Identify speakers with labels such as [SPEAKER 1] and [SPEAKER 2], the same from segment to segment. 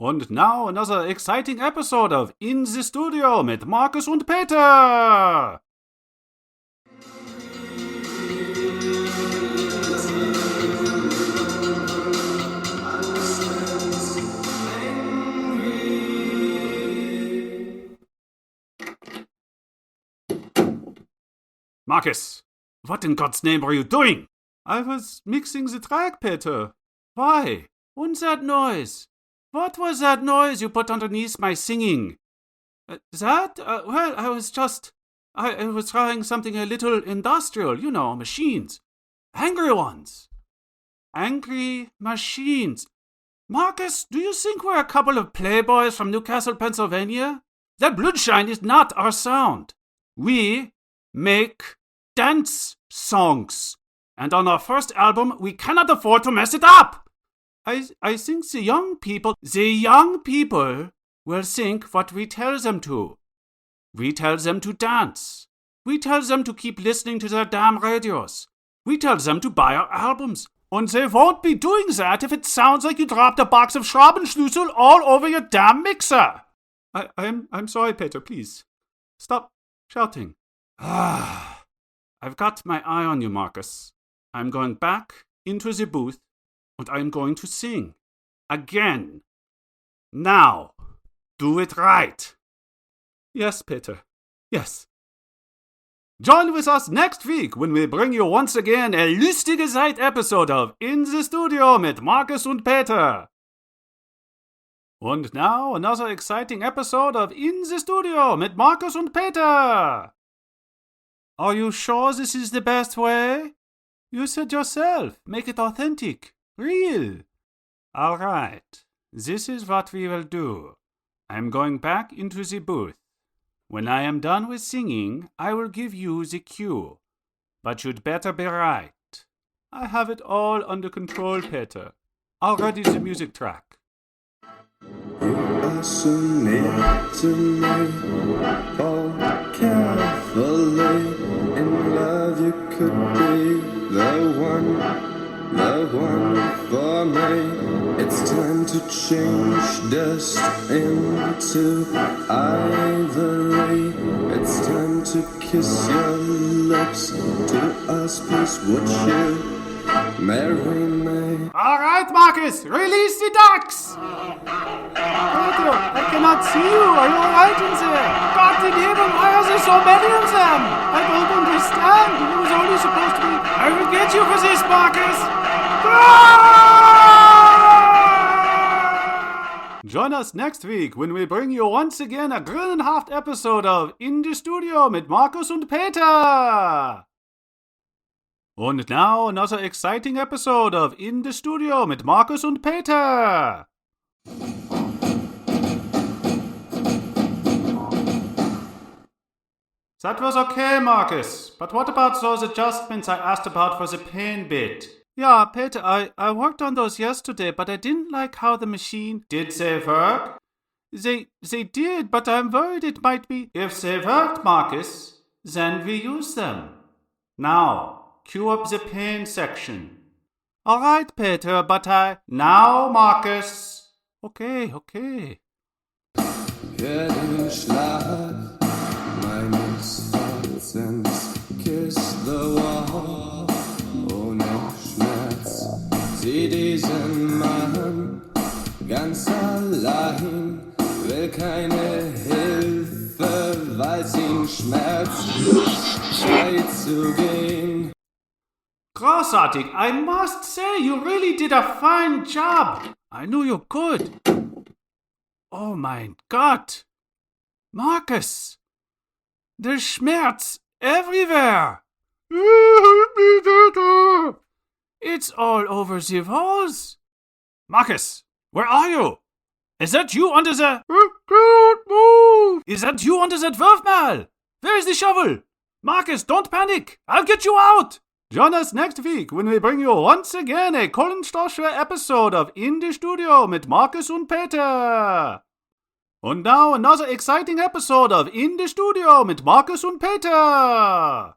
[SPEAKER 1] Und now another exciting episode of In the Studio mit Markus und Peter. Markus, what in God's name were you doing? I was mixing the track, Peter. Why? And that noise? What was that noise you put underneath my singing? Well, I was trying something a little industrial, machines. Angry ones. Angry machines. Markus, do you think we're a couple of playboys from Newcastle, Pennsylvania? That bloodshine is not our sound. We make dance songs. And on our first album, we cannot afford to mess it up. I think the young people will think what we tell them to. We tell them to dance. We tell them to keep listening to their damn radios. We tell them to buy our albums. And they won't be doing that if it sounds like you dropped a box of Schraubenschlüssel all over your damn mixer. I'm sorry, Peter, please. Stop shouting. I've got my eye on you, Markus. I'm going back into the booth. And I'm going to sing. Again. Now. Do it right. Yes, Peter. Yes. Join with us next week when we bring you once again a lustige Zeit episode of In the Studio mit Markus und Peter. And now another exciting episode of In the Studio mit Markus und Peter. Are you sure this is the best way? You said yourself, make it authentic. Real. All right. This is what we will do. I'm going back into the booth. When I am done with singing, I will give you the cue. But you'd better be right. I have it all under control, Peter. Already the music track.
[SPEAKER 2] You are so near to me, hold carefully. In love you could be the one for me. It's time to change dust into ivory. It's time to kiss your lips to us, please would you marry me?
[SPEAKER 1] Alright, Markus, release the ducks! Peter, I cannot see you. Are you alright in there? God in heaven, why are there so many of them? I don't understand. It was only supposed to be... I will get you for this, Markus! Join us next week when we bring you once again a grillenhaft episode of In the Studio mit Markus und Peter. And now another exciting episode of In the Studio mit Markus und Peter. That was okay, Markus. But what about those adjustments I asked about for the pain bit? Yeah, Peter, I worked on those yesterday, but I didn't like how the machine... Did they work? They did, but I'm worried it might be... If they worked, Markus, then we use them. Now, cue up the pain section. All right, Peter, but Now, Markus. Okay.
[SPEAKER 2] Hör den Schlag meines Herzens, kiss the wall, ohne Schmerz. Sieh diesen Mann ganz allein, will keine Hilfe, weil's ihn schmerzt, Zeit zu gehen.
[SPEAKER 1] Großartig, I must say, you really did a fine job. I knew you could. Oh mein Gott! Markus! There's Schmerz everywhere! It's all over the walls! Markus, where are you? Is that you under the... I can't move! Is that you under that Wurfmal? Where is the shovel? Markus, don't panic! I'll get you out! Join us next week when we bring you once again a Kohlenstoffschwer episode of In the Studio mit Markus und Peter. And now another exciting episode of In the Studio mit Markus und Peter.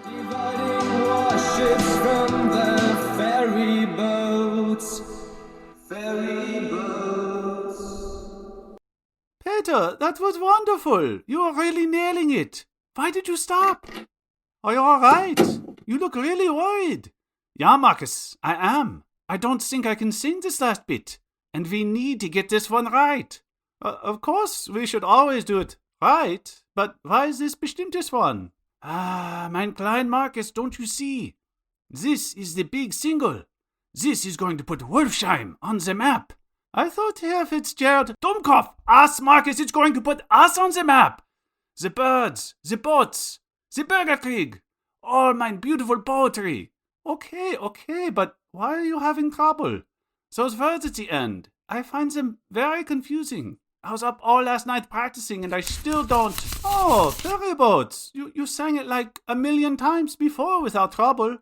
[SPEAKER 2] Dividing warships from the ferry boats.
[SPEAKER 1] Peter, that was wonderful. You are really nailing it. Why did you stop? Are you all right? You look really worried. Yeah, Markus, I am. I don't think I can sing this last bit. And we need to get this one right. Of course, we should always do it right. But why is this bestimmtes one? Mein klein Markus, don't you see? This is the big single. This is going to put Wolfsheim on the map. I thought Herr Fitzgerald... Dummkopf! Us, Markus, it's going to put us on the map. The birds, the boats, the Bürgerkrieg. All my beautiful poetry. Okay, but why are you having trouble? Those words at the end, I find them very confusing. I was up all last night practicing and I still don't... Oh, ferry boats. You sang it like 1,000,000 times before without trouble.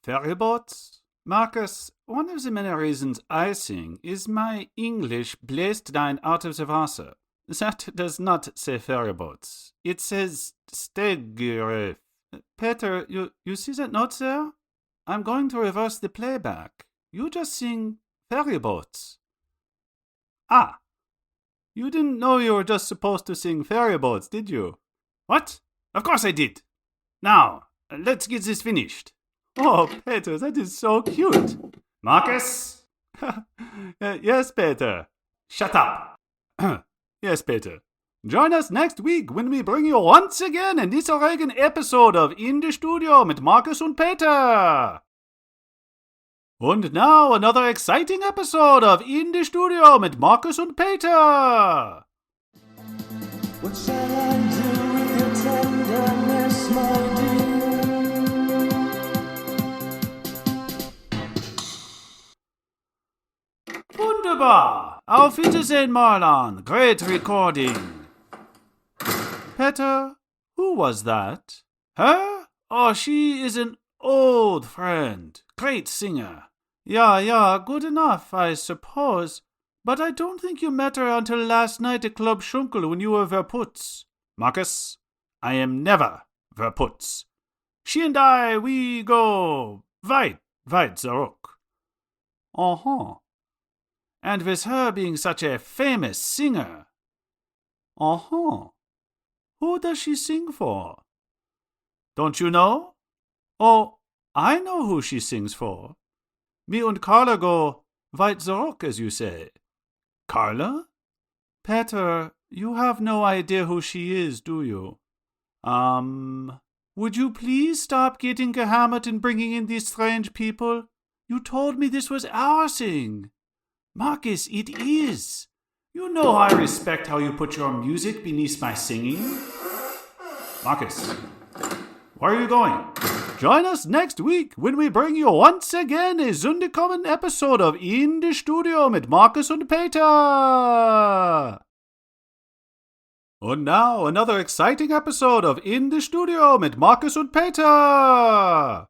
[SPEAKER 1] Ferry boats? Markus, one of the many reasons I sing is my English bläst dein out of the Wasser. That does not say ferry boats. It says Stegreif. Peter, you see that note there? I'm going to reverse the playback. You just sing ferry boats. Ah, you didn't know you were just supposed to sing ferry boats, did you? What? Of course I did. Now, let's get this finished. Oh, Peter, that is so cute. Markus? Yes, Peter. Shut up. Yes, Peter. Join us next week when we bring you once again an Israelian episode of In the Studio mit Markus und Peter. And now another exciting episode of In the Studio mit Markus und Peter.
[SPEAKER 2] What shall I do with your tenderness, my dear?
[SPEAKER 1] Wunderbar. Auf Wiedersehen, Marlon. Great recording. Peter, who was that? Her? Oh, she is an old friend. Great singer. Yeah, good enough, I suppose. But I don't think you met her until last night at Club Schunkel when you were verputz. Markus, I am never verputz. She and I, we go weit zurück. Uh-huh. And with her being such a famous singer. Uh-huh. Who does she sing for? Don't you know? Oh, I know who she sings for. Me und Carla go weit zurück, as you say. Carla? Peter, you have no idea who she is, do you? Would you please stop getting gehammered and bringing in these strange people? You told me this was our thing. Markus, it is. You know I respect how you put your music beneath my singing. Markus, where are you going? Join us next week when we bring you once again a Sundekommen episode of In the Studio mit Markus und Peter. And now another exciting episode of In the Studio mit Markus und Peter.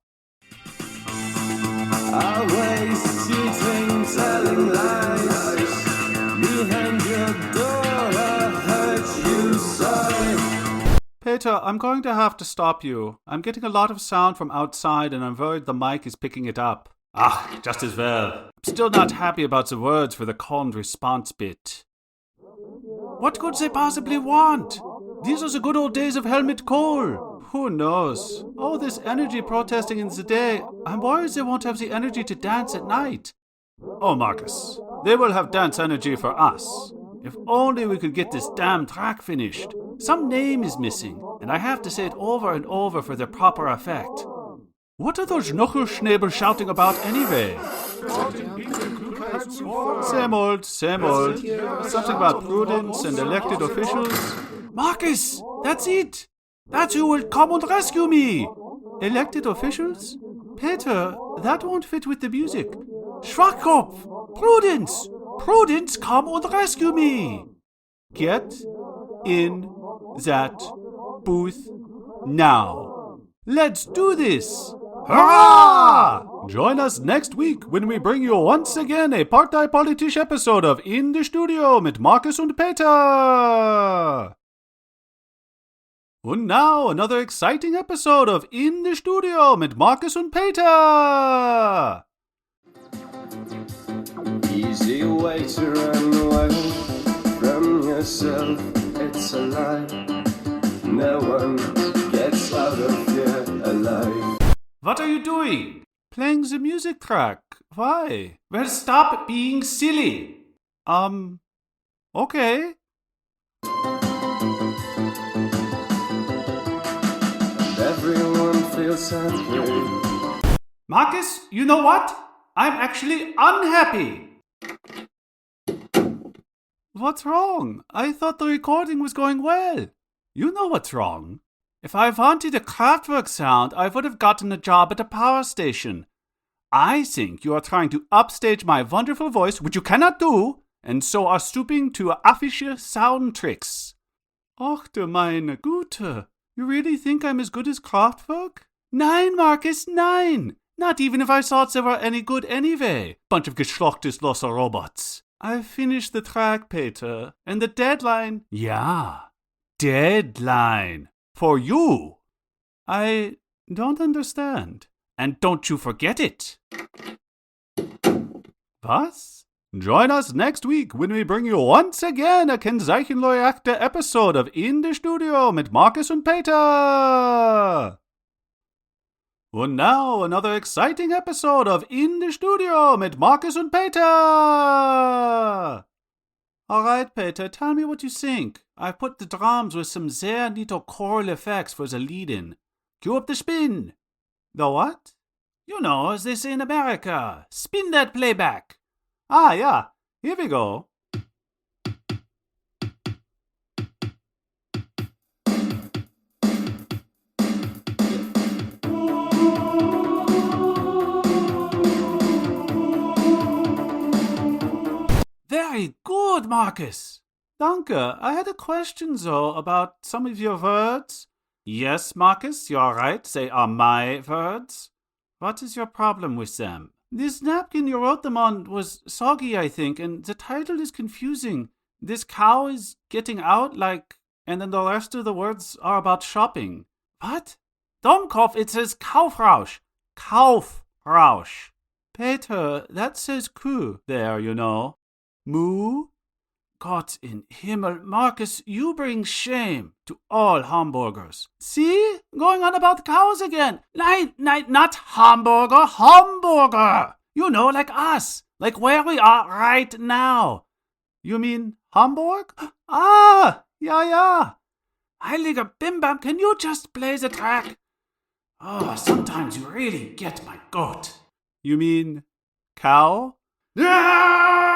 [SPEAKER 2] Always cheating, telling lies. Behind your door, I heard you sigh.
[SPEAKER 1] Peter, I'm going to have to stop you. I'm getting a lot of sound from outside and I'm worried the mic is picking it up. Just as well. I'm still not happy about the words for the conned response bit. What could they possibly want? These are the good old days of Helmut Kohl. Who knows? All this energy protesting in the day, I'm worried they won't have the energy to dance at night. Oh, Markus, they will have dance energy for us. If only we could get this damn track finished. Some name is missing, and I have to say it over and over for the proper effect. What are those Knuchelschnäbel shouting about anyway? Same old. Something about prudence and elected officials. Markus, that's it. That's who will come and rescue me. Elected officials? Peter, that won't fit with the music. Schwachkopf! Prudence, come and rescue me. Get in that booth now. Let's do this. Hurrah! Join us next week when we bring you once again a parteipolitisch episode of In the Studio mit Markus und Peter. And now another exciting episode of In the Studio mit Markus und Peter.
[SPEAKER 2] Easy way to run away from yourself.
[SPEAKER 1] What are you doing? Playing the music track. Why? Well, stop being silly. Okay.
[SPEAKER 2] Everyone feels happy.
[SPEAKER 1] Marcus, you know what? I'm actually unhappy. What's wrong? I thought the recording was going well. You know what's wrong. If I wanted a Kraftwerk sound, I would have gotten a job at a power station. I think you are trying to upstage my wonderful voice, which you cannot do, and so are stooping to affische sound tricks. Ach du meine Güte. You really think I'm as good as Kraftwerk? Nein, Marcus, nein. Not even if I thought they were any good anyway. Bunch of geschlocktes loser robots. I finished the track, Peter, and the deadline... Yeah, deadline. For you. I don't understand. And don't you forget it. Was? Join us next week when we bring you once again a Kennzeichenleuchte episode of In the Studio mit Markus und Peter. And now another exciting episode of In the Studio mit Markus und Peter. All right, Peter, tell me what you think. I've put the drums with some sehr neato choral effects for the lead-in. Cue up the spin. The what? You know, as they say in America. Spin that playback. Ah, yeah. Here we go. Very good, Marcus. Danke. I had a question, though, about some of your words. Yes, Marcus, you're right. They are my words. What is your problem with them? This napkin you wrote them on was soggy, I think, and the title is confusing. This cow is getting out, and then the rest of the words are about shopping. What? Domkopf, it says Kaufrausch. Kaufrausch. Peter, that says Kuh there, you know. Moo? Gott in Himmel, Marcus, you bring shame to all Hamburgers. See? Going on about cows again. Nein, not Hamburger, Hamburger. You know, like us. Like where we are right now. You mean Hamburg? Ah, yeah. Heiliger Bimbam, can you just play the track? Oh, sometimes you really get my goat. You mean cow? Yeah!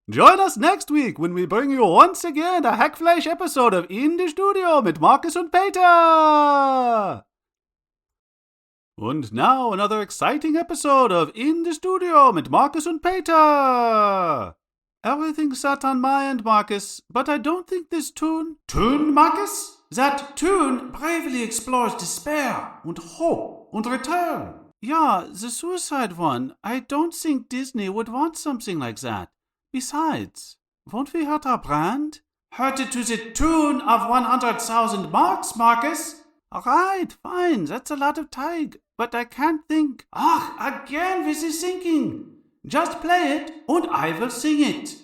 [SPEAKER 1] Join us next week when we bring you once again a Hackfleisch episode of In the Studio mit Markus und Peter. And now another exciting episode of In the Studio mit Markus und Peter. Everything's set on my end, Marcus, but I don't think this tune, Marcus? That tune bravely explores despair and hope and return. Yeah, the suicide one. I don't think Disney would want something like that. Besides, won't we hurt our brand? Hurt it to the tune of 100,000 marks, Marcus? All right, fine, that's a lot of Teig, but I can't think. Again with the thinking. Just play it, and I will sing it.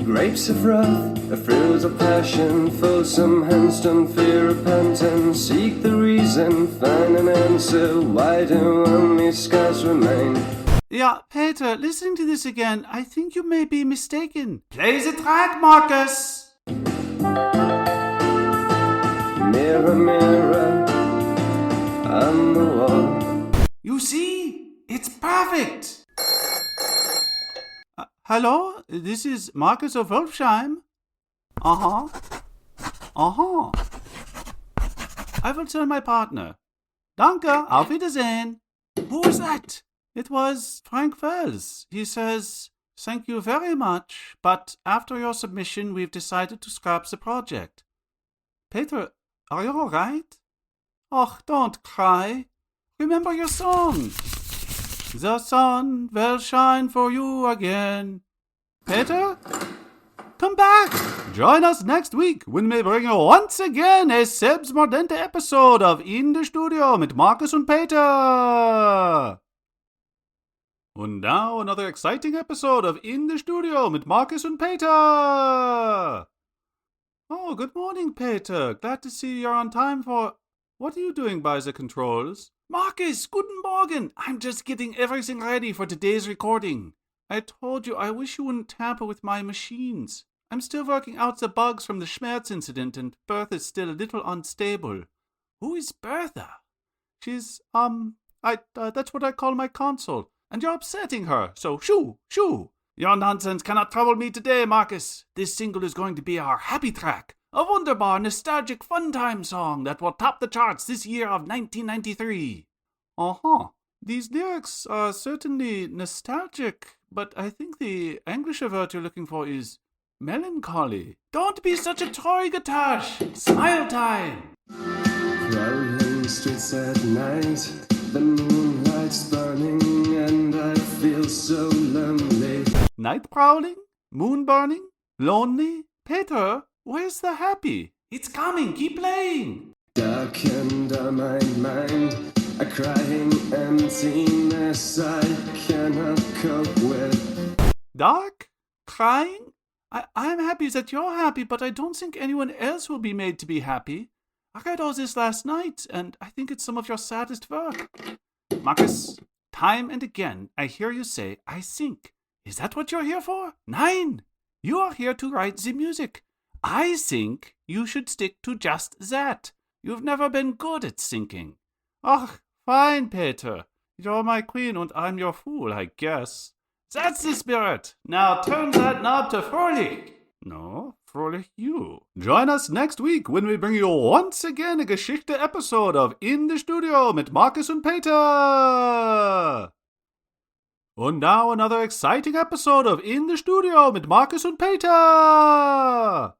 [SPEAKER 2] Grapes of wrath, fruits of passion, fulsome hands don't fear repentance. Seek the reason, find an answer. Why do only scars remain?
[SPEAKER 1] Yeah, Peter, listening to this again, I think you may be mistaken. Play the track, Marcus.
[SPEAKER 2] Mirror, mirror on the wall.
[SPEAKER 1] You see? It's perfect. Hello? This is Markus of Wolfsheim. I will tell my partner. Danke, auf Wiedersehen. Who was that? It was Frank Wells. He says, thank you very much, but after your submission, we've decided to scrap the project. Peter, are you all right? Oh, don't cry. Remember your song. The sun will shine for you again. Peter? Come back! Join us next week when we bring you once again a selbstmordente episode of In the Studio mit Markus und Peter. And now another exciting episode of In the Studio mit Markus und Peter. Oh, good morning, Peter. Glad to see you're on time for... What are you doing by the controls? Markus, guten Morgen. I'm just getting everything ready for today's recording. I told you I wish you wouldn't tamper with my machines. I'm still working out the bugs from the Schmerz incident and Bertha's still a little unstable. Who is Bertha? She's, that's what I call my console. And you're upsetting her, so shoo. Your nonsense cannot trouble me today, Markus. This single is going to be our happy track. A wunderbar, nostalgic, fun-time song that will top the charts this year of 1993. Uh-huh. These lyrics are certainly nostalgic, but I think the English word you're looking for is melancholy. Don't be such a toy, Gatash. Smile time.
[SPEAKER 2] Prowling streets at night, the moonlight's burning and I feel so lonely.
[SPEAKER 1] Night prowling? Moon burning? Lonely? Peter, where's the happy? It's coming, keep playing.
[SPEAKER 2] Dark under my mind, a crying emptiness I cannot cope with.
[SPEAKER 1] Dark? Crying? I'm happy that you're happy, but I don't think anyone else will be made to be happy. I read all this last night, and I think it's some of your saddest work. Markus, time and again I hear you say, I think. Is that what you're here for? Nein! You are here to write the music. I think you should stick to just that. You've never been good at thinking. Ach, fine, Peter. You're my queen and I'm your fool, I guess. That's the spirit. Now turn that knob to Fröhlich. No, Fröhlich you. Join us next week when we bring you once again a Geschichte episode of In the Studio mit Markus und Peter. And now another exciting episode of In the Studio mit Markus und Peter.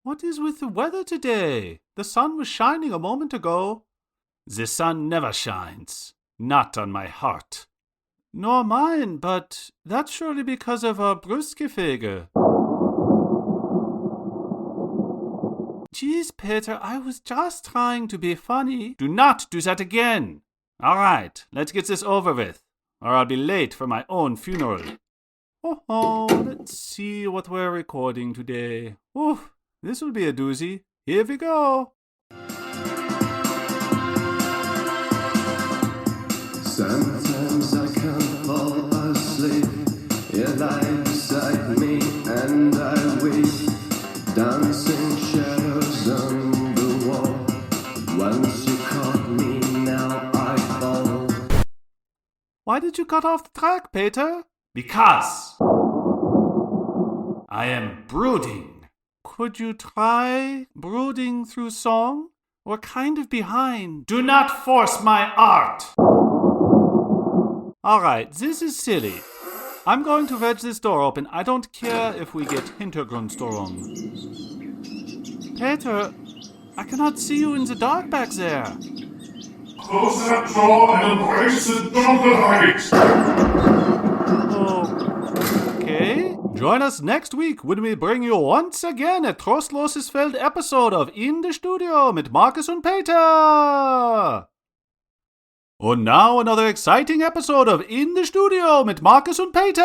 [SPEAKER 1] What is with the weather today? The sun was shining a moment ago. The sun never shines. Not on my heart. Nor mine, but that's surely because of our Brustgefege. Geez, Peter, I was just trying to be funny. Do not do that again. All right, let's get this over with, or I'll be late for my own funeral. Oh, let's see what we're recording today. Oof, this will be a doozy. Here we go.
[SPEAKER 2] Sometimes I can't fall asleep. You lie beside me and I weep. Dancing shadows on the wall. Once you caught me, now I fall.
[SPEAKER 1] Why did you cut off the track, Peter? Because I am brooding. Could you try brooding through song? We're kind of behind. Do not force my art. Alright, this is silly. I'm going to wedge this door open. I don't care if we get Hintergrundstörung. Peter, I cannot see you in the dark back there.
[SPEAKER 3] Close that door and embrace the Dunkelheit.
[SPEAKER 1] Okay. Join us next week when we bring you once again a Trostloses Feld episode of In the Studio mit Markus und Peter. And now another exciting episode of In the Studio mit Markus und Peter.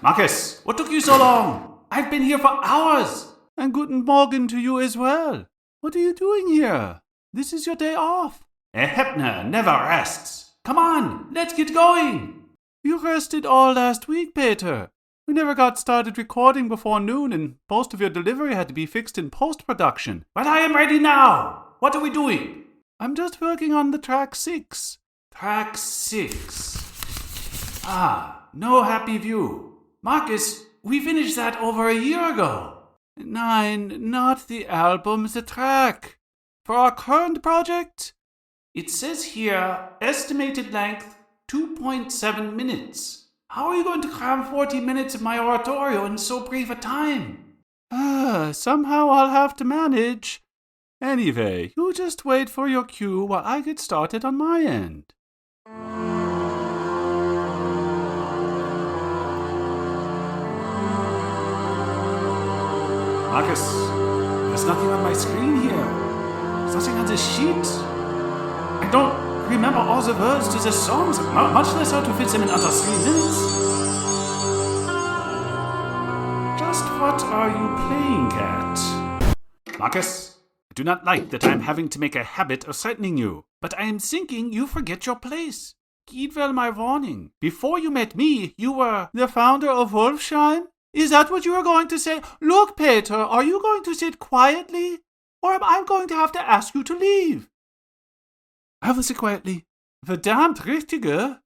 [SPEAKER 1] Markus, what took you so long? I've been here for hours. And guten Morgen to you as well. What are you doing here? This is your day off. A Heppner never rests. Come on, let's get going. You rested all last week, Peter. We never got started recording before noon and most of your delivery had to be fixed in post-production. But I am ready now. What are we doing? I'm just working on the track 6. Track 6. Ah, no happy view. Markus, we finished that over a year ago. Nein, not the album, the track. For our current project, it says here, estimated length 2.7 minutes. How are you going to cram 40 minutes of my oratorio in so brief a time? Somehow I'll have to manage. Anyway, you just wait for your cue while I get started on my end. Markus, there's nothing on my screen here. There's nothing on this sheet. I don't remember all the words to the songs, much less how to fit them in under 3 minutes. Just what are you playing at? Marcus, I do not like that I am having to make a habit of threatening you, but I am thinking you forget your place. Heed well my warning. Before you met me, you were the founder of Wolfsheim? Is that what you are going to say? Look, Peter, are you going to sit quietly? Or am I going to have to ask you to leave? I will sit quietly. Verdammt richtige.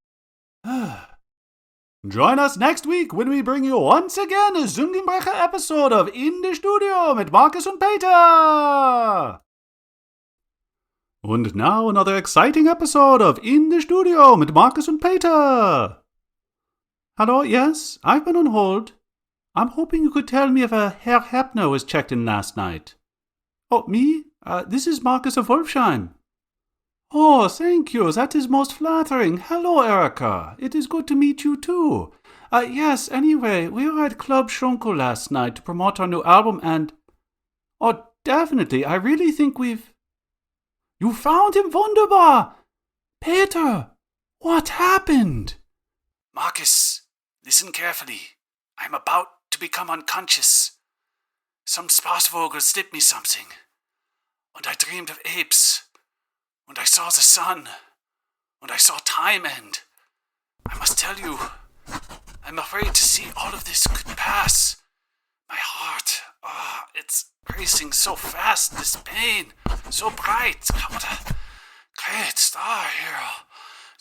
[SPEAKER 1] Join us next week when we bring you once again a Zungenbrecher episode of In the Studio mit Markus und Peter. And now another exciting episode of In the Studio mit Markus und Peter. Hello, yes, I've been on hold. I'm hoping you could tell me if a Herr Heppner was checked in last night. Oh, me? This is Markus of Wolfsheim. Oh, thank you. That is most flattering. Hello, Erica. It is good to meet you, too. Yes, anyway, we were at Club Schunkel last night to promote our new album and... Oh, definitely. I really think we've... You found him, wunderbar! Peter, what happened? Marcus, listen carefully. I'm about to become unconscious. Some Spaßvogel slipped me something. And I dreamed of apes. And I saw the sun. And I saw time end. I must tell you, I'm afraid to see all of this could pass. My heart, it's racing so fast, this pain, so bright. What a great star hero.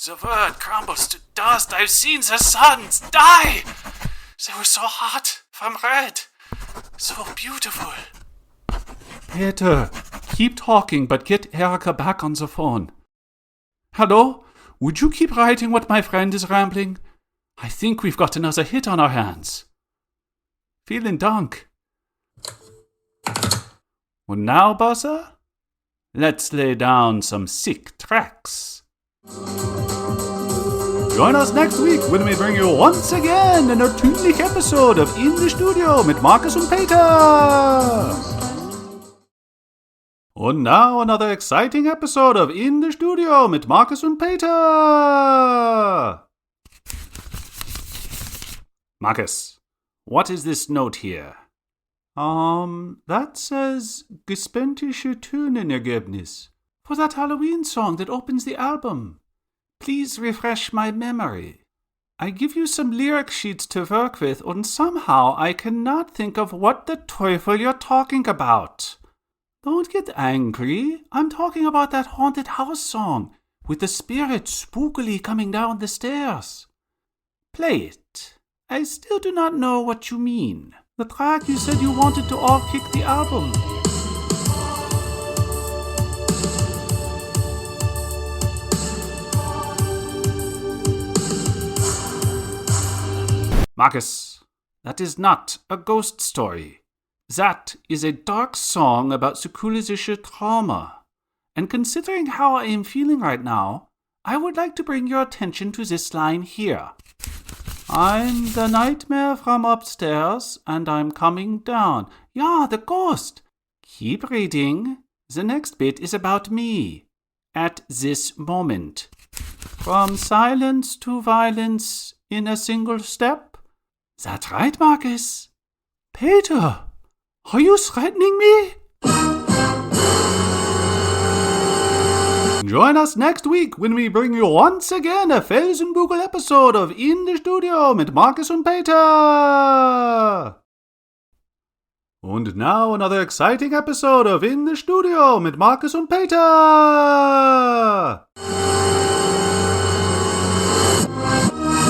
[SPEAKER 1] The world crumbles to dust. I've seen the suns die. They were so hot from red, so beautiful. Peter, keep talking, but get Erica back on the phone. Hello? Would you keep writing what my friend is rambling? I think we've got another hit on our hands. Vielen Dank. And now, Bossa, let's lay down some sick tracks. Join us next week when we bring you once again an ertönlich episode of In the Studio mit Markus und Peter. And now another exciting episode of In the Studio mit Markus und Peter. Markus, what is this note here? That says Gespentische Tönenergebnis for that Halloween song that opens the album. Please refresh my memory. I give you some lyric sheets to work with and somehow I cannot think of what the Teufel you're talking about. Don't get angry. I'm talking about that haunted house song with the spirit spookily coming down the stairs. Play it. I still do not know what you mean. The track you said you wanted to all kick the album. Marcus, that is not a ghost story. That is a dark song about psychologische trauma. And considering how I am feeling right now, I would like to bring your attention to this line here. I'm the nightmare from upstairs, and I'm coming down. Yeah, the ghost. Keep reading. The next bit is about me. At this moment. From silence to violence in a single step. That's right, Marcus. Peter, are you threatening me? Join us next week when we bring you once again a Felsenbugel episode of In the Studio mit Markus und Peter. And now another exciting episode of In the Studio mit Markus und Peter.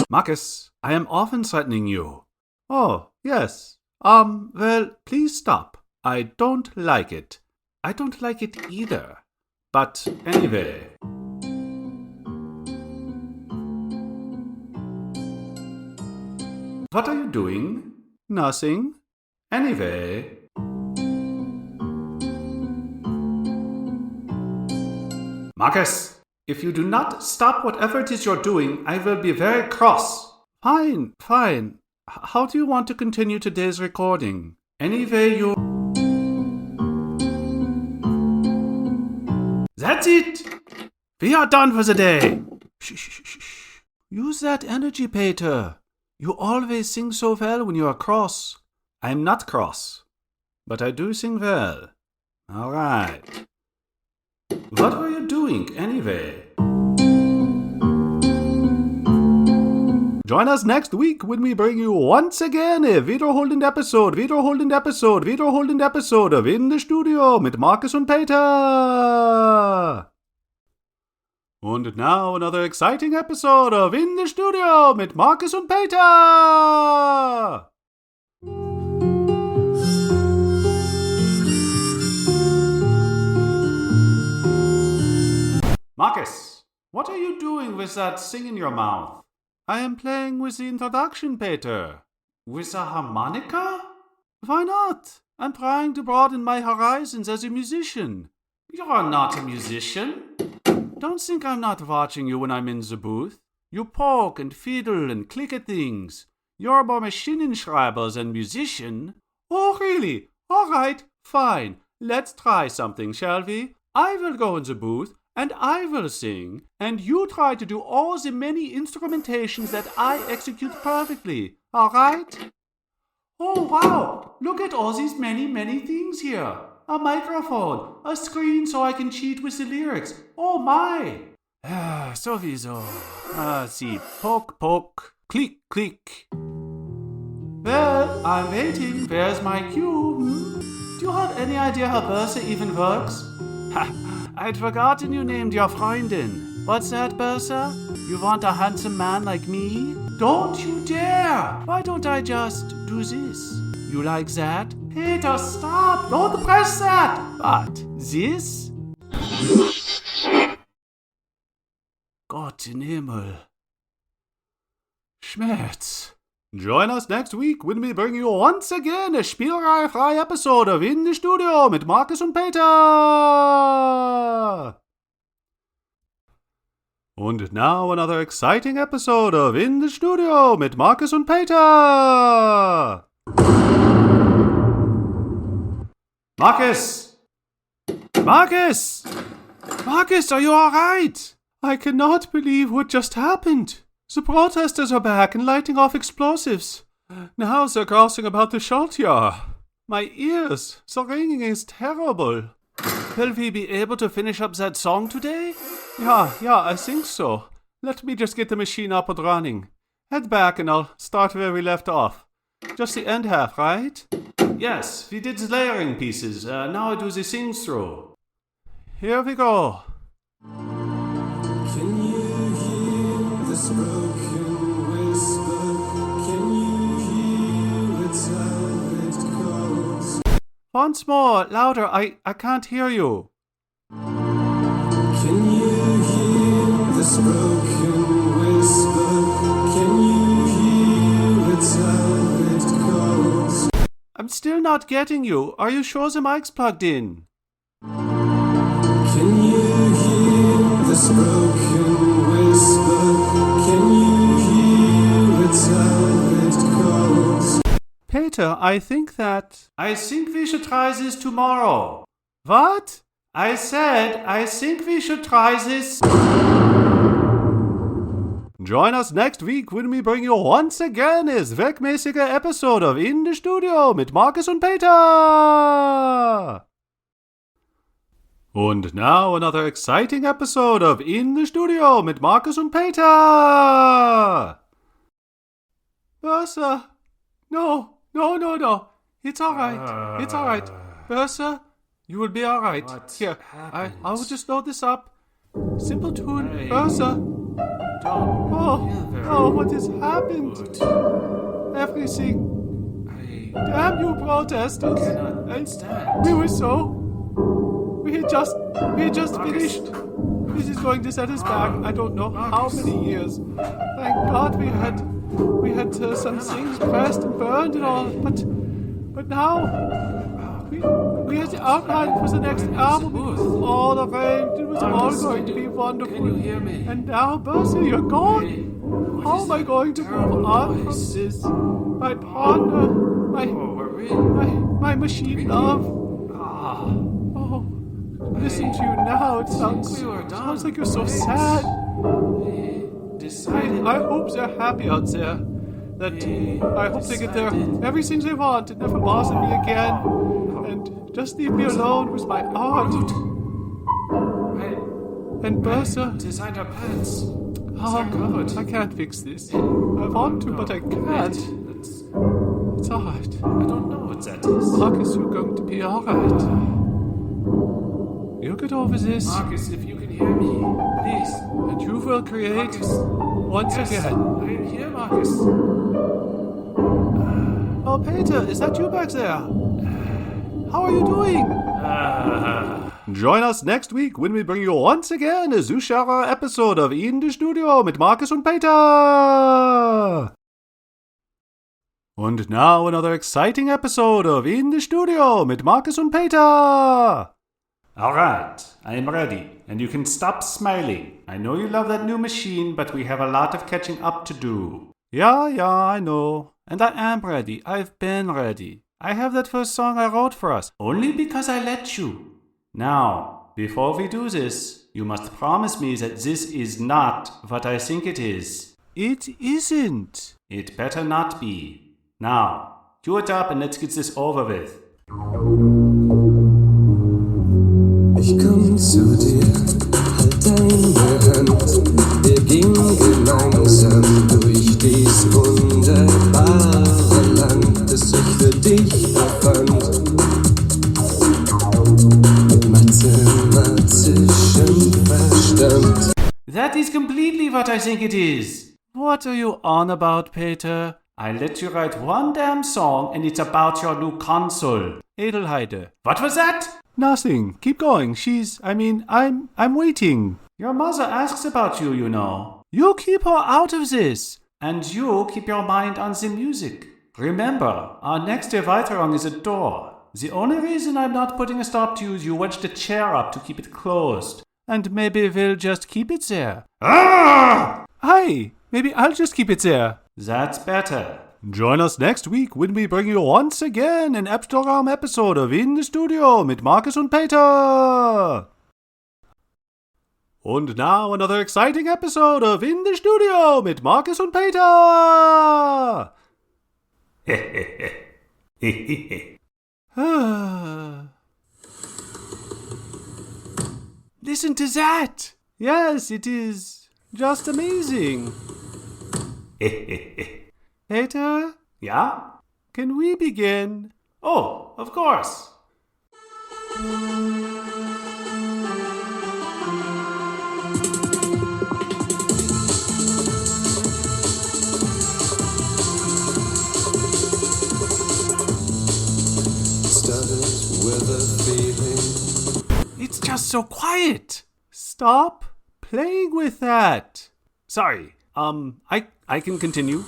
[SPEAKER 1] Marcus, I am often threatening you. Oh, yes. Well, please stop. I don't like it. I don't like it either. But anyway. What are you doing? Nothing. Anyway. Marcus, if you do not stop whatever it is you're doing, I will be very cross. Fine. How do you want to continue today's recording? Anyway, you... That's it! We are done for the day. Shh. Use that energy, Peter. You always sing so well when you are cross. I'm not cross, but I do sing well. All right. What were you doing anyway? Join us next week when we bring you once again a wiederholend episode of In the Studio mit Markus und Peter. Und now another exciting episode of In the Studio mit Markus und Peter. Markus, what are you doing with that thing in your mouth? I am playing with the introduction, Peter. With a harmonica? Why not? I'm trying to broaden my horizons as a musician. You are not a musician. Don't think I'm not watching you when I'm in the booth. You poke and fiddle and click at things. You're more Maschinenschreiber than musician. Oh, really? All right, fine. Let's try something, shall we? I will go in the booth, and I will sing, and you try to do all the many instrumentations that I execute perfectly. All right? Oh, wow! Look at all these many things here. A microphone, a screen so I can cheat with the lyrics. Oh my! Sowieso. See, poke, click. Well, I'm waiting. Where's my cue? Do you have any idea how Bertha even works? I'd forgotten you named your Freundin. What's that, Bertha? You want a handsome man like me? Don't you dare! Why don't I just do this? You like that? Peter, stop! Don't press that! What? This? Gott in Himmel. Schmerz. Join us next week when we bring you once again a spielreifrei episode of In the Studio mit Markus und Peter. Und now another exciting episode of In the Studio mit Markus und Peter. Markus! Markus, are you all right? I cannot believe what just happened. The protesters are back and lighting off explosives. Now they're grousing about the Schaltjahr. My ears, the ringing is terrible. Will we be able to finish up that song today? Yeah, I think so. Let me just get the machine up and running. Head back and I'll start where we left off. Just the end half, right? Yes, we did the layering pieces. Now I do the sing through. Here we go.
[SPEAKER 2] Can you hear this broken whisper? Can you hear it how it goes?
[SPEAKER 1] Once more, louder, I can't hear you.
[SPEAKER 2] Can you hear this broken whisper? Can you hear it how it goes?
[SPEAKER 1] I'm still not getting you. Are you sure the mic's plugged in?
[SPEAKER 2] Can you hear this broken whisper? Can you hear it how it goes?
[SPEAKER 1] Peter, I think we should try this tomorrow. What? I think we should try this. Join us next week when we bring you once again a zweckmäßige episode of In the Studio mit Markus und Peter. Und now another exciting episode of In the Studio mit Markus und Peter. Bertha, no. It's all right. Bertha, you will be all right. Here, I will just load this up. Simple tune, Bertha. Oh, what has happened? Everything. Damn you protesters. We had just finished. This is going to set us back. I don't know how many years. Thank God we had some things pressed and burned and all, but now we had the outline for the next album. It was all arranged. It was all going to be wonderful.
[SPEAKER 3] Can you hear me?
[SPEAKER 1] And now, Bertha, you're gone. How am I going to move on from this? My partner, my machine love. listen to you now, it sounds like you're so sad. I hope they're happy out there. I hope they get everything they want and never bother me again. And just leave me alone with my art. And Bertha.
[SPEAKER 2] Designed our pants.
[SPEAKER 1] I can't fix this. I want to, but I can't. It's hard.
[SPEAKER 2] I don't know what that is.
[SPEAKER 1] Marcus, you're going to be alright. You'll get over this.
[SPEAKER 2] Marcus, if you can hear me, please.
[SPEAKER 1] And you will create
[SPEAKER 2] Marcus.
[SPEAKER 1] once again.
[SPEAKER 2] I am here, Marcus.
[SPEAKER 1] Oh, Peter, is that you back there? How are you doing? Join us next week when we bring you once again a Zuschauer episode of In the Studio mit Markus und Peter. And now another exciting episode of In the Studio mit Markus und Peter.
[SPEAKER 4] Alright, I am ready, and you can stop smiling. I know you love that new machine, but we have a lot of catching up to do.
[SPEAKER 1] Yeah, I know. And I am ready. I've been ready. I have that first song I wrote for us.
[SPEAKER 4] Only because I let you. Now, before we do this, you must promise me that this is not what I think it is.
[SPEAKER 1] It isn't.
[SPEAKER 4] It better not be. Now, cue it up and let's get this over with.
[SPEAKER 2] Ich komm zu dir, halt deine Hand. Wir gingen gemeinsam durch dies wunderbare Land, das ich für dich erfand. Mit mathematischem Verstand.
[SPEAKER 4] That is completely what I think it is.
[SPEAKER 1] What are you on about, Peter?
[SPEAKER 4] I let you write one damn song and it's about your new console.
[SPEAKER 1] Edelheide.
[SPEAKER 4] What was that?
[SPEAKER 1] Nothing. Keep going. I'm waiting.
[SPEAKER 4] Your mother asks about you, you know.
[SPEAKER 1] You keep her out of this.
[SPEAKER 4] And you keep your mind on the music. Remember, our next Erweiterung is a door. The only reason I'm not putting a stop to you is you wedged a chair up to keep it closed.
[SPEAKER 1] And maybe we'll just keep it there.
[SPEAKER 4] Ah!
[SPEAKER 1] Hi, maybe I'll just keep it there.
[SPEAKER 4] That's better.
[SPEAKER 1] Join us next week when we bring you once again an Epstorraum episode of In the Studio mit Markus und Peter. And now another exciting episode of In the Studio mit Markus und Peter. Listen to that. Yes, it is just amazing. Peter?
[SPEAKER 4] Yeah?
[SPEAKER 1] Can we begin?
[SPEAKER 4] Oh, of course.
[SPEAKER 1] It's just so quiet. Stop playing with that. Sorry. I can continue.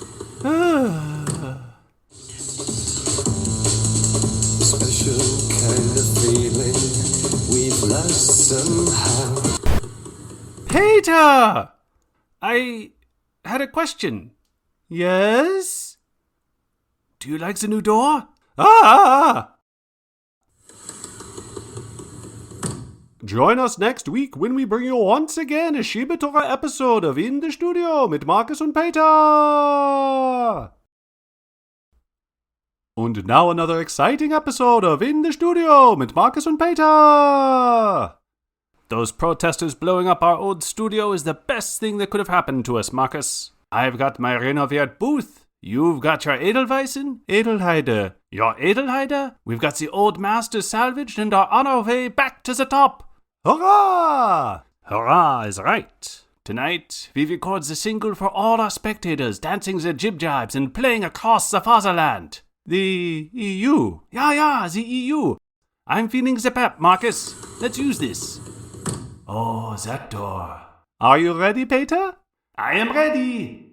[SPEAKER 2] Special kind of feeling we've lost somehow.
[SPEAKER 1] Peter! I had a question. Yes? Do you like the new door? Ah! Join us next week when we bring you once again a Schiebetorer episode of In the Studio mit Markus und Peter. And now another exciting episode of In the Studio mit Markus und Peter. Those protesters blowing up our old studio is the best thing that could have happened to us, Markus. I've got my renovated booth. You've got your Edelweissen, Edelheide. Your Edelheide? We've got the old master salvaged and are on our way back to the top. Hurrah! Hurrah is right. Tonight, we record the single for all our spectators dancing their jib-jibes and playing across the fatherland. The EU. Yeah, the EU. I'm feeling the pep, Markus. Let's use this.
[SPEAKER 4] Oh, that door.
[SPEAKER 1] Are you ready, Peter?
[SPEAKER 4] I am ready.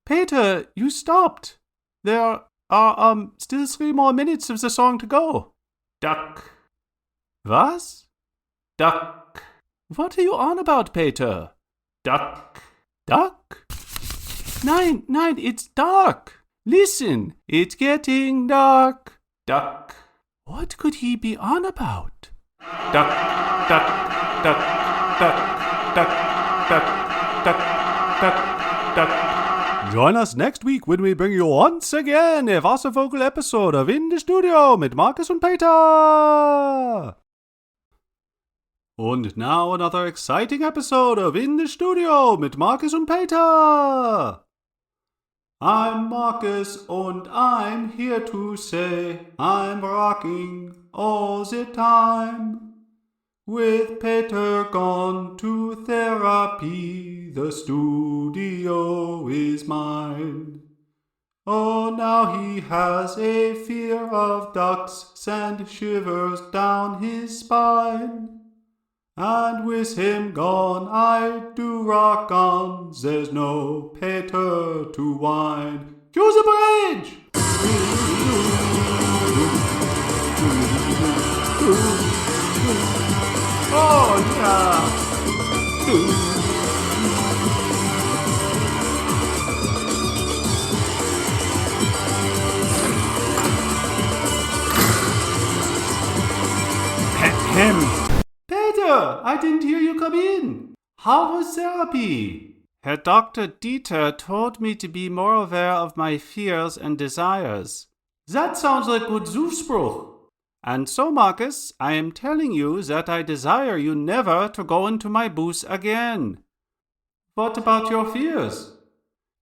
[SPEAKER 1] Peter, you stopped. There Still 3 more minutes of the song to go.
[SPEAKER 4] Duck.
[SPEAKER 1] Was?
[SPEAKER 4] Duck.
[SPEAKER 1] What are you on about, Peter?
[SPEAKER 4] Duck.
[SPEAKER 1] Duck? Nein, it's dark. Listen, it's getting dark.
[SPEAKER 4] Duck.
[SPEAKER 1] What could he be on about?
[SPEAKER 4] Duck, duck, duck, duck, duck, duck, duck, duck, duck.
[SPEAKER 1] Join us next week when we bring you once again a Wasservogel episode of In the Studio mit Markus und Peter. And now another exciting episode of In the Studio mit Markus und Peter. I'm Markus and I'm here to say I'm rocking all the time. With Peter gone to therapy, the studio is mine. Oh, now he has a fear of ducks, send shivers down his spine. And with him gone, I do rock on, there's no Peter to whine. Cue the bridge! Oh, yeah! Peter, I didn't hear you come in. How was therapy? Herr Dr. Dieter told me to be more aware of my fears and desires. That sounds like good Zuspruch. And so, Markus, I am telling you that I desire you never to go into my booth again. What about your fears?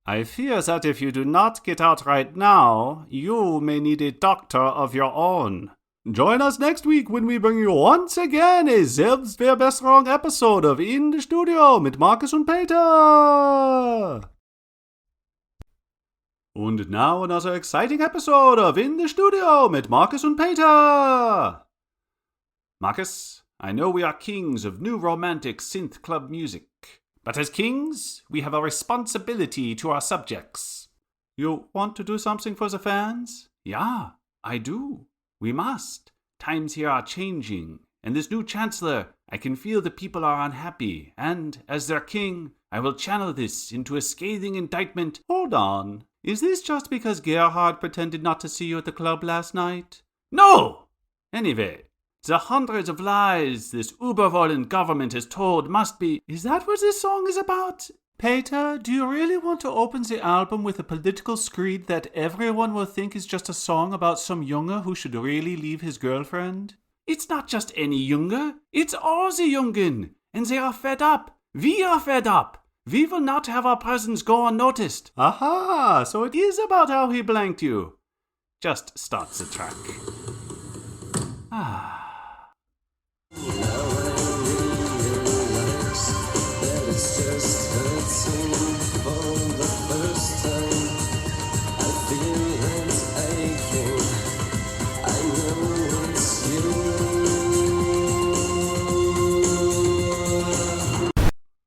[SPEAKER 1] I fear that if you do not get out right now, you may need a doctor of your own. Join us next week when we bring you once again a Selbstverbesserung episode of In the Studio mit Markus und Peter. And now another exciting episode of In the Studio mit Markus und Peter. Markus, I know we are kings of new romantic synth club music, but as kings, we have a responsibility to our subjects. You want to do something for the fans? Yeah, I do. We must. Times here are changing, and this new chancellor, I can feel the people are unhappy, and, as their king, I will channel this into a scathing indictment. Hold on. Is this just because Gerhard pretended not to see you at the club last night? No! Anyway, the hundreds of lies this Überwollen government has told must be... Is that what this song is about? Peter, do you really want to open the album with a political screed that everyone will think is just a song about some Junge who should really leave his girlfriend? It's not just any Junge, it's all the Jungen, and they are fed up. We are fed up. We will not have our presence go unnoticed. Aha, so it is about how he blanked you. Just start the track.
[SPEAKER 2] It's just hurting for the first time. I feel it's aching. I know it's you.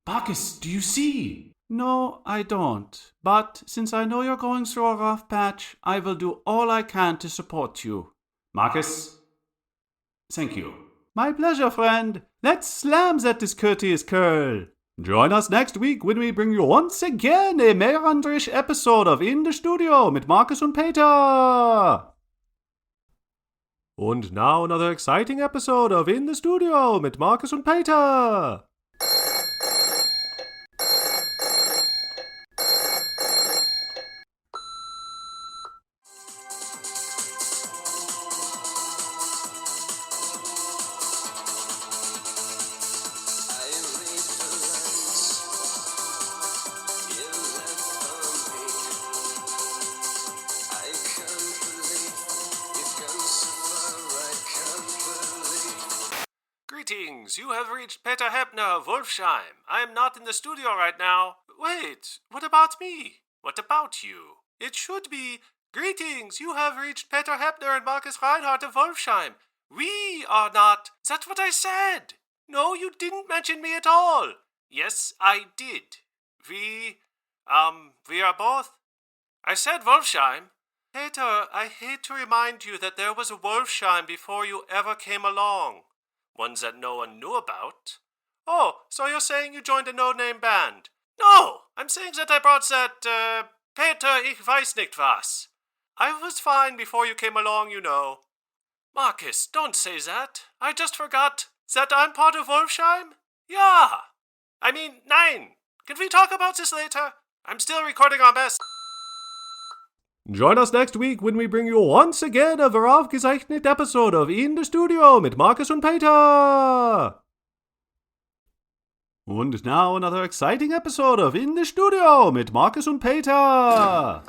[SPEAKER 1] Markus, do you see? No, I don't. But since I know you're going through a rough patch, I will do all I can to support you. Markus, thank you. My pleasure, friend. Let's slam that discourteous curl. Join us next week when we bring you once again a meanderish episode of In the Studio mit Markus und Peter. And now another exciting episode of In the Studio mit Markus und Peter.
[SPEAKER 5] Greetings, you have reached Peter Hebner of Wolfsheim. I am not in the studio right now. Wait, what about me? What about you? It should be, greetings, you have reached Peter Hebner and Markus Reinhardt of Wolfsheim. We are not. That's what I said. No, you didn't mention me at all. Yes, I did. We are both. I said Wolfsheim. Peter, I hate to remind you that there was a Wolfsheim before you ever came along. Ones that no one knew about. Oh, so you're saying you joined a no-name band? No, I'm saying that I brought that, Peter, ich weiß nicht was. I was fine before you came along, you know. Marcus, don't say that. I just forgot that I'm part of Wolfsheim. Yeah. I mean, nein. Can we talk about this later? I'm still recording our best.
[SPEAKER 6] Join us next week when we bring you once again a voraufgezeichnet episode of In the Studio mit Markus und Peter. And now another exciting episode of In the Studio mit Markus und Peter.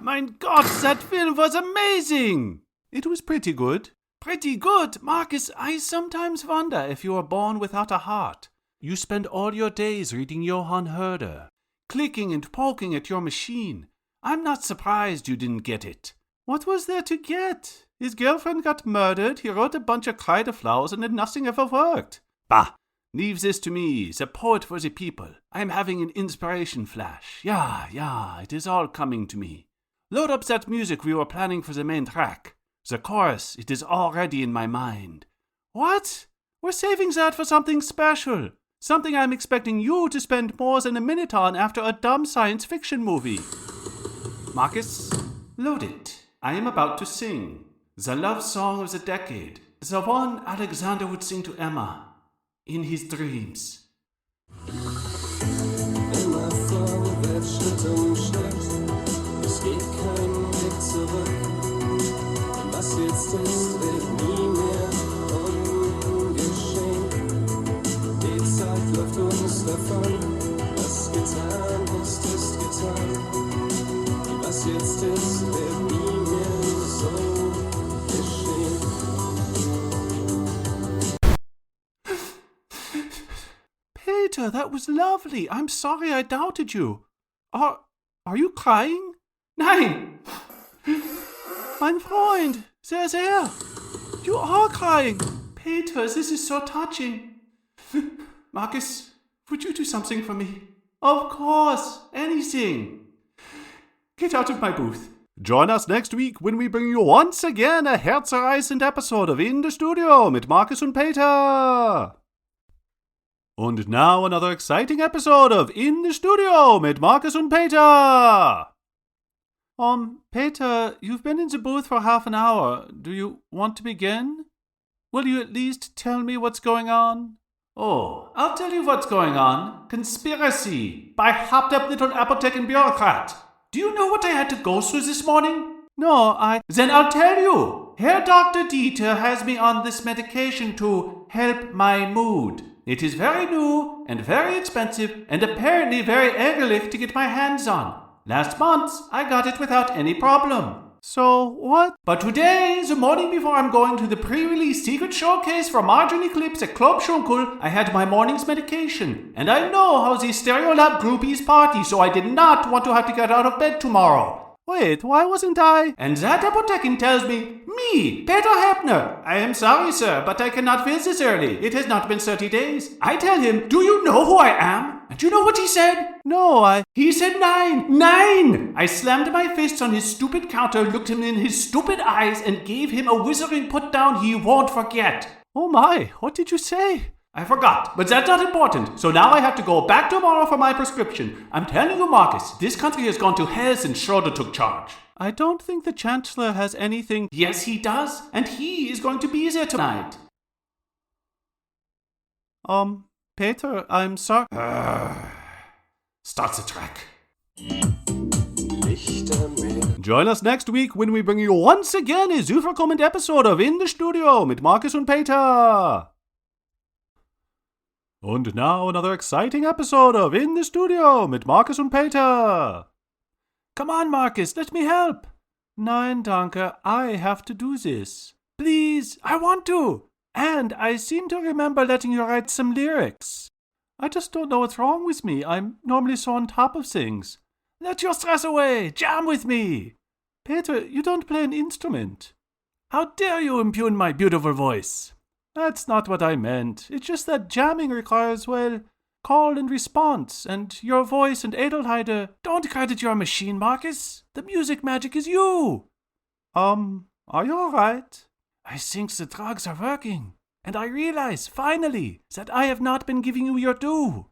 [SPEAKER 1] Mein Gott, that film was amazing!
[SPEAKER 6] It was pretty good.
[SPEAKER 1] Pretty good? Marcus, I sometimes wonder if you were born without a heart. You spend all your days reading Johann Herder, clicking and poking at your machine. I'm not surprised you didn't get it.
[SPEAKER 6] What was there to get? His girlfriend got murdered, he wrote a bunch of Kreideflowers, and then nothing ever worked.
[SPEAKER 1] Bah! Leave this to me, the poet for the people. I am having an inspiration flash. Yeah, it is all coming to me. Load up that music we were planning for the main track. The chorus, it is already in my mind.
[SPEAKER 6] What? We're saving that for something special. Something I'm expecting you to spend more than a minute on after a dumb science fiction movie.
[SPEAKER 1] Marcus, load it. I am about to sing. The love song of the decade. The one Alexander would sing to Emma. In his dreams.
[SPEAKER 2] Immer vorwärts, Schritt um Schritt. Es geht kein Weg zurück. Was jetzt ist, wird nie mehr ungeschehen. Die Zeit läuft uns davon. Was getan ist, ist getan. Was jetzt ist, wird nie mehr so geschehen.
[SPEAKER 6] Peter, that was lovely. I'm sorry I doubted you. Are you crying?
[SPEAKER 1] Nein!
[SPEAKER 6] Mein Freund, sehr. You are crying. Peter, this is so touching.
[SPEAKER 1] Marcus, would you do something for me?
[SPEAKER 6] Of course, anything.
[SPEAKER 1] Get out of my booth.
[SPEAKER 6] Join us next week when we bring you once again a herzerreißend episode of In the Studio mit Markus und Peter. And now another exciting episode of In the Studio mit Markus und Peter. Peter, you've been in the booth for half an hour. Do you want to begin? Will you at least tell me what's going on?
[SPEAKER 1] Oh, I'll tell you what's going on. Conspiracy by hopped up little Apotheken bureaucrat. Do you know what I had to go through this morning?
[SPEAKER 6] No,
[SPEAKER 1] Then I'll tell you. Herr Dr. Dieter has me on this medication to help my mood. It is very new and very expensive and apparently very ärgerlich to get my hands on. Last month, I got it without any problem.
[SPEAKER 6] So what?
[SPEAKER 1] But today, the morning before I'm going to the pre-release secret showcase for Margin Eclipse at Club Schunkel, I had my morning's medication. And I know how the Stereolab groupies party, so I did not want to have to get out of bed tomorrow.
[SPEAKER 6] Wait, why wasn't I?
[SPEAKER 1] And that apotheken tells me, Peter Heppner. I am sorry, sir, but I cannot fill this early. It has not been 30 days. I tell him, do you know who I am? And you know what he said?
[SPEAKER 6] No,
[SPEAKER 1] He said 9. I slammed my fists on his stupid counter, looked him in his stupid eyes, and gave him a withering put down he won't forget.
[SPEAKER 6] Oh my, what did you say?
[SPEAKER 1] I forgot, but that's not important. So now I have to go back tomorrow for my prescription. I'm telling you, Marcus, this country has gone to hell since Schroeder took charge.
[SPEAKER 6] I don't think the Chancellor has anything...
[SPEAKER 1] Yes, he does, and he is going to be there tonight.
[SPEAKER 6] Peter, I'm sorry...
[SPEAKER 1] Start the track.
[SPEAKER 6] Join us next week when we bring you once again a super comment episode of In the Studio mit Markus und Peter. And now another exciting episode of In the Studio mit Markus und Peter.
[SPEAKER 1] Come on, Marcus, let me help.
[SPEAKER 6] Nein, danke, I have to do this.
[SPEAKER 1] Please, I want to.
[SPEAKER 6] And I seem to remember letting you write some lyrics. I just don't know what's wrong with me. I'm normally so on top of things.
[SPEAKER 1] Let your stress away. Jam with me.
[SPEAKER 6] Peter, you don't play an instrument.
[SPEAKER 1] How dare you impugn my beautiful voice?
[SPEAKER 6] That's not what I meant. It's just that jamming requires, well, call and response, and your voice and Edelheide. Don't credit your machine, Marcus. The music magic is you. Are you alright? I think the drugs are working, and I realize, finally, that I have not been giving you your due.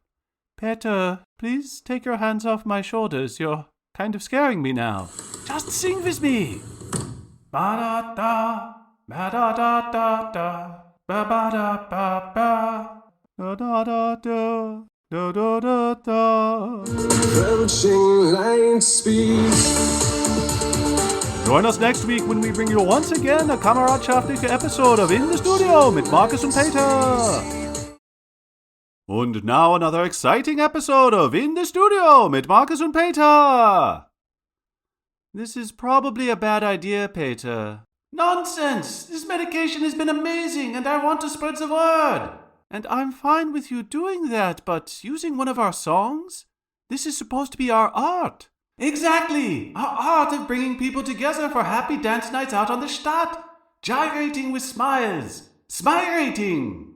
[SPEAKER 6] Peter, please take your hands off my shoulders. You're kind of scaring me now. Just sing with me. Ba-da-da, ba-da-da-da-da, ba-ba-da-ba-ba, da-da-da-da, da-da-da-da.
[SPEAKER 2] Approaching light speed.
[SPEAKER 6] Join us next week when we bring you once again a kameradschaftliche episode of In the Studio mit Markus und Peter. And now another exciting episode of In the Studio mit Markus und Peter. This is probably a bad idea, Peter. Nonsense! This medication has been amazing and I want to spread the word. And I'm fine with you doing that, but using one of our songs? This is supposed to be our art. Exactly! Our art of bringing people together for happy dance nights out on the Stadt. Gyrating with smiles. Smile-rating.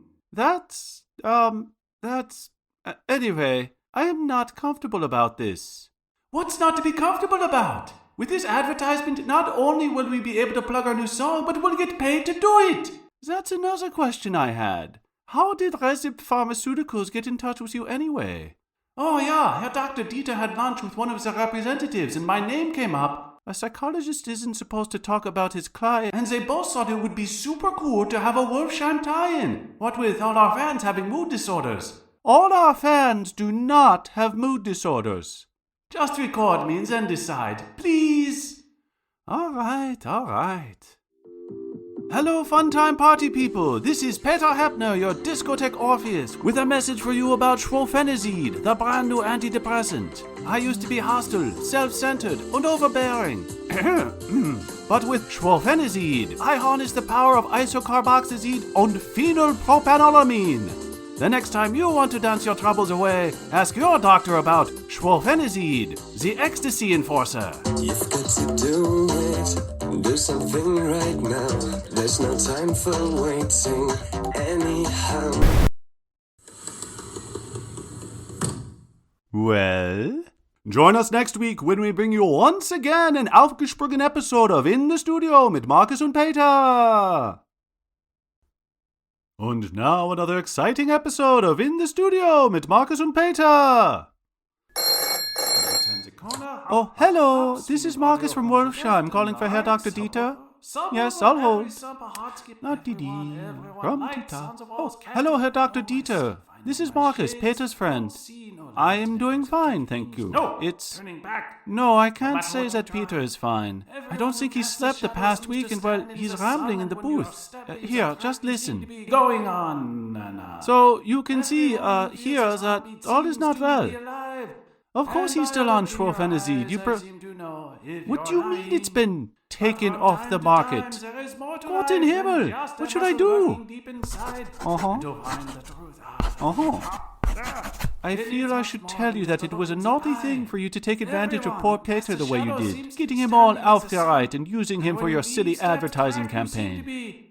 [SPEAKER 6] Anyway, I am not comfortable about this. What's not to be comfortable about? With this advertisement, not only will we be able to plug our new song, but we'll get paid to do it. That's another question I had. How did Recip Pharmaceuticals get in touch with you anyway? Oh yeah, Herr Dr. Dieter had lunch with one of the representatives and my name came up. A psychologist isn't supposed to talk about his client, and they both thought it would be super cool to have a Wolfsheim tie-in. What with all our fans having mood disorders. All our fans do not have mood disorders. Just record me and then decide, please. All right. Hello, fun-time party people. This is Peter Heppner, your discotheque Orpheus, with a message for you about Schwolfenazide, the brand new antidepressant. I used to be hostile, self-centered, and overbearing. But with Schwolfenazide, I harness the power of isocarboxazide and phenylpropanolamine. The next time you want to dance your troubles away, ask your doctor about Schwolfenazide, the ecstasy enforcer.
[SPEAKER 2] You've got to do it. Do something right now. There's no time for waiting anyhow.
[SPEAKER 6] Well, join us next week when we bring you once again an aufgesprungen episode of In the Studio mit Markus und Peter. And now another exciting episode of In the Studio mit Markus und Peter. Oh, hello. This is Markus from Wolfsheim calling for Herr Dr. Dieter. Yes, I'll hold. Not Didi. Oh, hello, Herr Dr. Dieter. This is Markus, Peter's friend. I am doing fine, thank you. No, I can't say that Peter is fine. I don't think he slept the past week and, well, he's rambling in the booth. Here, just listen.
[SPEAKER 4] Going on.
[SPEAKER 6] So, you can see, here, that all is not well. Of course he's still on Schwolfenazide. What do you mean it's been taken off the market? Gott in Himmel! What should I do? I feel I should tell you that it was a naughty thing for you to take advantage of poor Peter the way you did, getting him all aufgereiht and using him for your silly advertising campaign.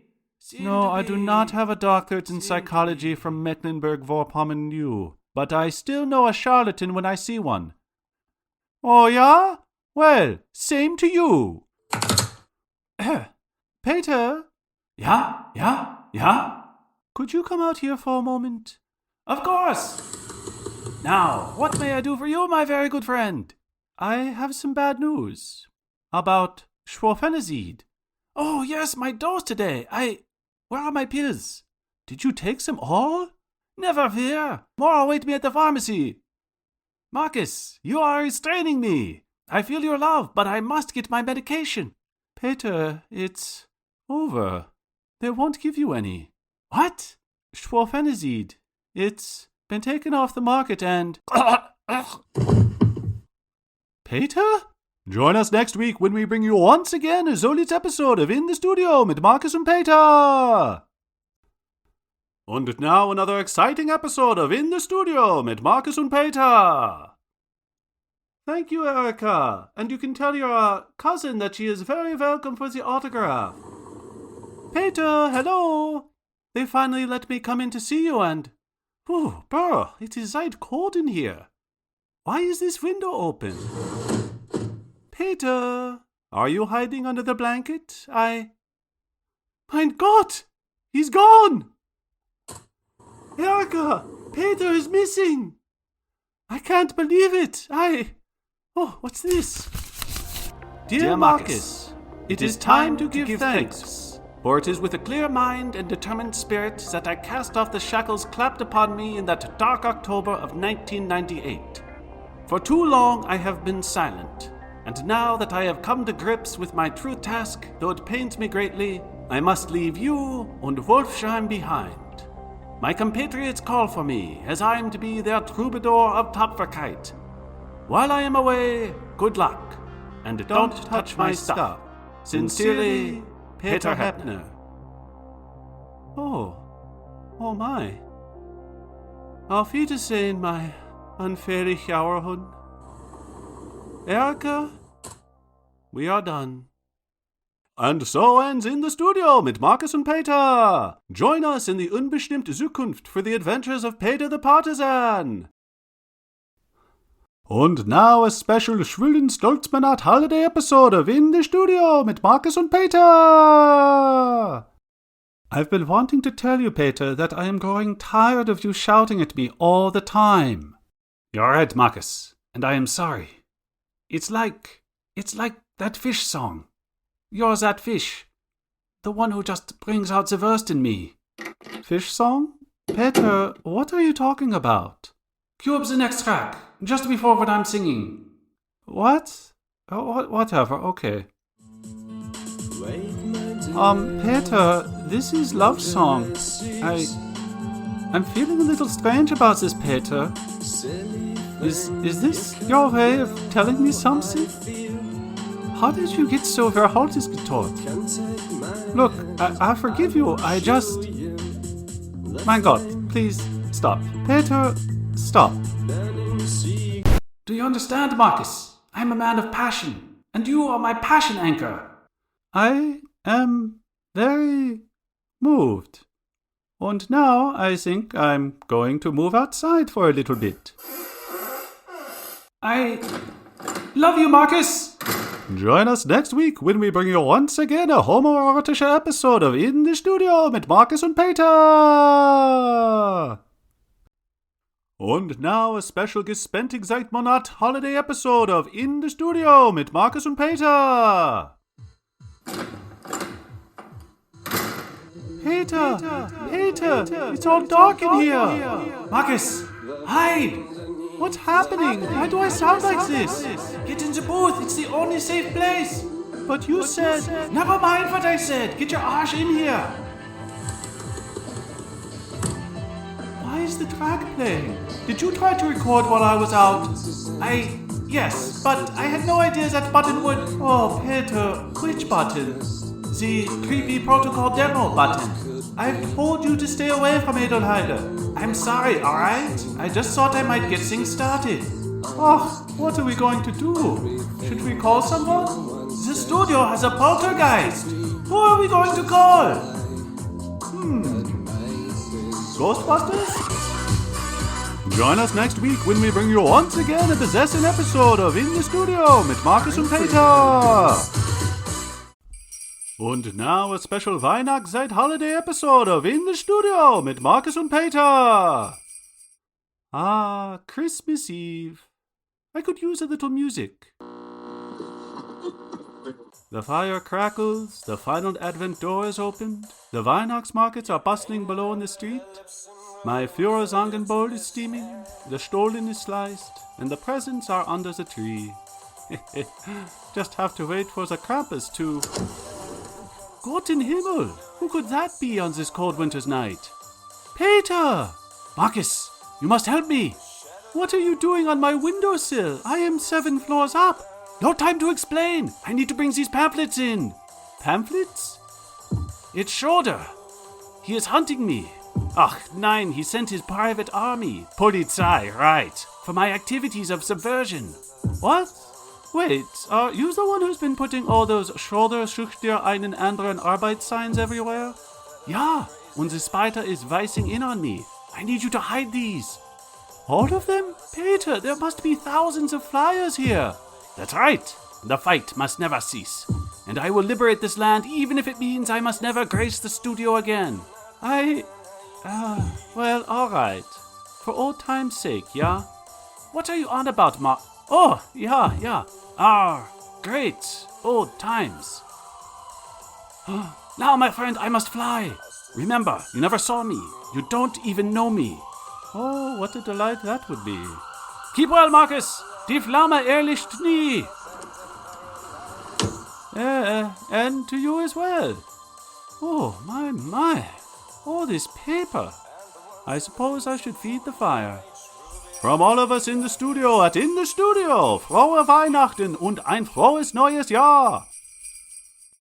[SPEAKER 6] No, I do not have a doctorate in psychology from Mecklenburg-Vorpommern U, but I still know a charlatan when I see one. Oh, yeah? Well, same to you. Peter?
[SPEAKER 4] Yeah?
[SPEAKER 6] Could you come out here for a moment?
[SPEAKER 4] Of course. Now, what may I do for you, my very good friend?
[SPEAKER 6] I have some bad news. About Schwolfenazide.
[SPEAKER 4] Oh, yes, my dose today. Where are my pills?
[SPEAKER 6] Did you take them all?
[SPEAKER 4] Never fear. More await me at the pharmacy. Markus, you are restraining me. I feel your love, but I must get my medication.
[SPEAKER 6] Peter, it's over. They won't give you any.
[SPEAKER 4] What?
[SPEAKER 6] Schwolfenazide. It's been taken off the market and... Peter? Join us next week when we bring you once again a solid episode of In the Studio mit Markus und Peter. And now another exciting episode of In the Studio mit Markus und Peter. Thank you, Erica. And you can tell your cousin that she is very welcome for the autograph. Peter, hello. They finally let me come in to see you and... Oh, brr, it is right cold in here. Why is this window open? Peter, are you hiding under the blanket? Mein Gott! He's gone! Erika! Peter is missing! I can't believe it! Oh, what's this? Dear Marcus, it is time to give thanks. For it is with a clear mind and determined spirit that I cast off the shackles clapped upon me in that dark October of 1998. For too long I have been silent, and now that I have come to grips with my true task, though it pains me greatly, I must leave you and Wolfsheim behind. My compatriots call for me, as I am to be their troubadour of Tapferkeit. While I am away, good luck, and don't touch my stuff. Sincerely, Peter Heppner. Oh my. Auf Wiedersehen, my unfairy Schauerhund. Erika, we are done. And so ends In the Studio mit Markus und Peter. Join us in the unbestimmte Zukunft for the adventures of Peter the Partisan. Und now a special Schwulen Stolzmanat holiday episode of In the Studio mit Markus und Peter. I've been wanting to tell you, Peter, that I am growing tired of you shouting at me all the time. You're right, Markus, and I am sorry. It's like that fish song. You're that fish. The one who just brings out the worst in me. Fish song? Peter, what are you talking about? Cue up the next track, just before what I'm singing. What? Whatever, okay. Peter, this is love song. I'm feeling a little strange about this, Peter. Is this your way of telling me something? How did you get so verhaltes getaught? Look, I forgive you, I just... Mein Gott, please, stop. Peter, stop.
[SPEAKER 4] Do you understand, Markus? I'm a man of passion, and you are my passion anchor.
[SPEAKER 6] I am very moved. And now I think I'm going to move outside for a little bit.
[SPEAKER 4] I love you, Markus!
[SPEAKER 6] Join us next week when we bring you once again a homoerotische episode of In the Studio mit Markus und Peter. And now a special Gespentigzeitmonat holiday episode of In the Studio mit Markus und Peter. Peter, it's all dark in here.
[SPEAKER 4] Markus, hide!
[SPEAKER 6] What's happening? Why do I sound like this?
[SPEAKER 4] Get in the booth, it's the only safe place.
[SPEAKER 6] But you said...
[SPEAKER 4] Never mind what I said, get your arse in here.
[SPEAKER 6] Why is the track playing? Did you try to record while I was out?
[SPEAKER 4] Yes, but I had no idea that button would...
[SPEAKER 6] Oh, Peter, which button?
[SPEAKER 4] The creepy protocol demo button.
[SPEAKER 6] I've told you to stay away from Edelheide.
[SPEAKER 4] I'm sorry, alright? I just thought I might get things started.
[SPEAKER 6] Oh, what are we going to do? Should we call someone?
[SPEAKER 4] The studio has a poltergeist. Who are we going to call?
[SPEAKER 6] Ghostbusters? Join us next week when we bring you once again a besessen episode of In the Studio mit Markus und Peter. And now a special Weihnachtszeit holiday episode of In the Studio mit Markus und Peter. Ah, Christmas Eve. I could use a little music. The fire crackles, the final Advent door is opened, the Weihnachtsmarkets are bustling below in the street, my Führersangenbowl is steaming, the Stollen is sliced, and the presents are under the tree. Just have to wait for the Krampus to... Gott in Himmel! Who could that be on this cold winter's night? Peter!
[SPEAKER 4] Markus, you must help me!
[SPEAKER 6] What are you doing on my windowsill? I am 7 floors up!
[SPEAKER 4] No time to explain! I need to bring these pamphlets in!
[SPEAKER 6] Pamphlets?
[SPEAKER 4] It's Schroeder! He is hunting me! Ach, nein, he sent his private army. Polizei, right. For my activities of subversion.
[SPEAKER 6] What? Wait, are you the one who's been putting all those Schroeder sucht dir einen anderen Arbeit signs everywhere?
[SPEAKER 4] Ja, und the spider is weising in on me.
[SPEAKER 6] I need you to hide these. All of them? Peter, there must be thousands of flyers here. That's right. The fight must never cease. And I will liberate this land even if it means I must never grace the studio again. Well, all right. For old time's sake, yeah? What are you on about, Oh, yeah. Great. Old times. Now, my friend, I must fly. Remember, you never saw me. You don't even know me. Oh, what a delight that would be. Keep well, Markus. Die Flamme erlischt nie. And to you as well. Oh, my. All this paper. I suppose I should feed the fire. From all of us in the studio at In the Studio, frohe Weihnachten und ein frohes neues Jahr.